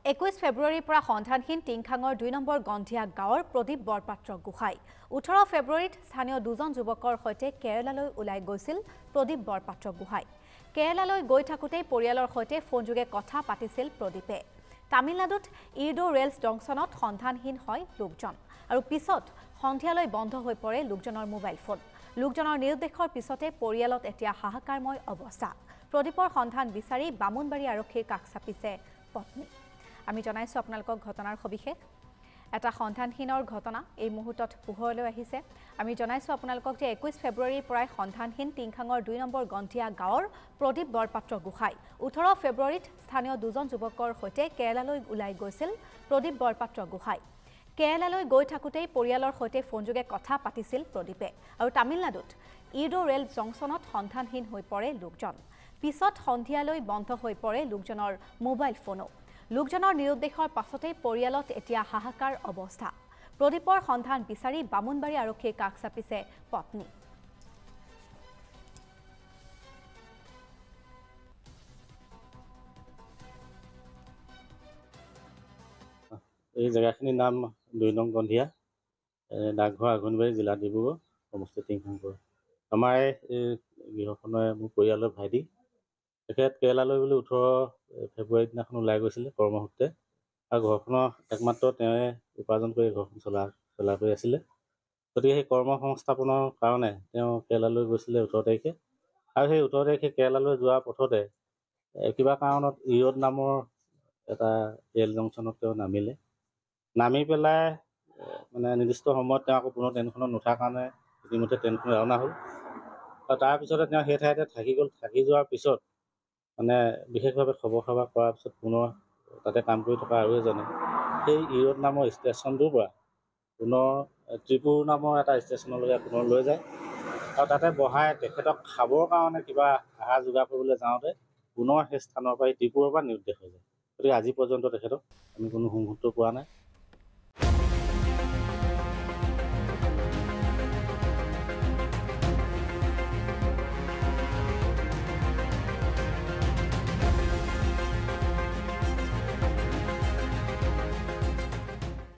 21 ফেব্ৰুৱাৰীৰ পৰা সন্ধানহীন টিংখাঙৰ 2 নম্বৰ গন্ধিয়া গাঁৱৰ প্ৰদীপ বৰপাত্ৰ গোহাঁই 18 ফেব্ৰুৱাৰীত স্থানীয় দুজন যুৱকৰ সৈতে কেৰালালৈ ওলাই গৈছিল প্ৰদীপ বৰপাত্ৰ গোহাঁই কেৰালালৈ গৈ থাকোঁতে পৰিয়ালৰ সৈতে ফোনযোগে কথা পাতিছিল প্ৰদীপে তামিলনাডুত ইৰডো ৰেলছ জংচনত সন্ধানহীন হয় লোকজন আৰু পিছত সন্ধিয়ালৈ বন্ধ হৈ পৰে লোকজনৰ মোবাইল ফোন লোকজনৰ নিৰ্দেশৰ পিছতে পৰিয়ালত এতিয়া হাহাকাৰময় অৱস্থা প্ৰদীপৰ সন্ধান বিচাৰি বামুণবাৰী আৰক্ষীৰ কাষ চাপিছে পত্নী আমি জনাইছো আপোনালোকক ঘটনাৰ সবিশেষ এটা সন্ধানহীনৰ ঘটনা এই মুহূৰ্তত পোহৰলৈ আহিছে আমি জনাইছো আপোনালোকক যে 21 ফেব্ৰুৱাৰীৰ পৰা সন্ধানহীন টিংখাঙৰ 2 নম্বৰ গন্ধিয়া গাঁৱৰ প্ৰদীপ বৰপাত্ৰ গোহাঁই 18 ফেব্ৰুৱাৰীত স্থানীয় দুজন যুৱকৰ সৈতে কেৰালালৈ ওলাই গৈছিল প্ৰদীপ বৰপাত্ৰ গোহাঁই কেৰালালৈ গৈ থাকোঁতে পৰিয়ালৰ সৈতে ফোনযোগে কথা পাতিছিল প্ৰদীপে আৰু তামিলনাডুত ইৰডো ৰেল জংচনত সন্ধানহীন হৈ পৰে লোকজন পিছত সন্ধিয়ালৈ বন্ধ হৈ পৰে লোকজনৰ মোবাইল ফোনো লোকজনৰ নিৰুদ্দেশৰ পাছতে পৰিয়ালত এতিয়া হাহাকাৰ অৱস্থা প্ৰদীপৰ সন্ধান বিচাৰি বামুণবাৰী আৰক্ষীৰ কাষ চাপিছে পত্নী এই জায়গাখিনিৰ নাম 2 নং গন্ধিয়া ডাকঘৰ আঘোণবাৰী জিলা ডিব্ৰুগড় সমষ্টি টিংখাংপুৰ আমাৰ এই গৃহখনৰ মোৰ পৰিয়ালৰ ভাইটি তেখেত কেৰালালৈ বুলি 18 ফেব্ৰুৱাৰী দিনাখন ওলাই গৈছিলে কৰ্মসূত্ৰে আৰু ঘৰখনৰ একমাত্ৰ তেওঁৱে উপাৰ্জন কৰি ঘৰখন চলা কৰি আছিলে গতিকে সেই কৰ্ম সংস্থাপনৰ কাৰণে তেওঁ কেৰালালৈ গৈছিলে 18 তাৰিখে আৰু সেই 18 তাৰিখে কেৰালালৈ যোৱাৰ পথতে কিবা কাৰণত ইৰড নামৰ এটা ৰেল জংচনত তেওঁ নামি পেলাই মানে নিৰ্দিষ্ট সময়ত তেওঁ আকৌ পুনৰ ট্ৰেইনখনত নুঠাৰ কাৰণে ইতিমধ্যে ট্ৰেইনখন ৰাওনা হ'ল আৰু তাৰপিছতে তেওঁ সেই ঠাইতে থাকি যোৱাৰ পিছত মানে বিশেষভাৱে খবৰ কৰাৰ পিছত পুনৰ তাতে কাম কৰি থকা আৰু এজনে সেই ইৰড নামৰ ষ্টেচনটোৰ পৰা পুনৰ ত্ৰিপুৰ নামৰ এটা ষ্টেচনলৈকে পুনৰ লৈ যায় আৰু তাতে বহাই তেখেতক খাবৰ কাৰণে কিবা আহাৰ যোগাৰ কৰিবলৈ যাওঁতে পুনৰ সেই স্থানৰ পৰা ত্ৰিপুৰৰ পৰা নিৰুদ্দেশ হৈ যায় গতিকে আজি পৰ্যন্ত তেখেতক আমি কোনো সংহত পোৱা নাই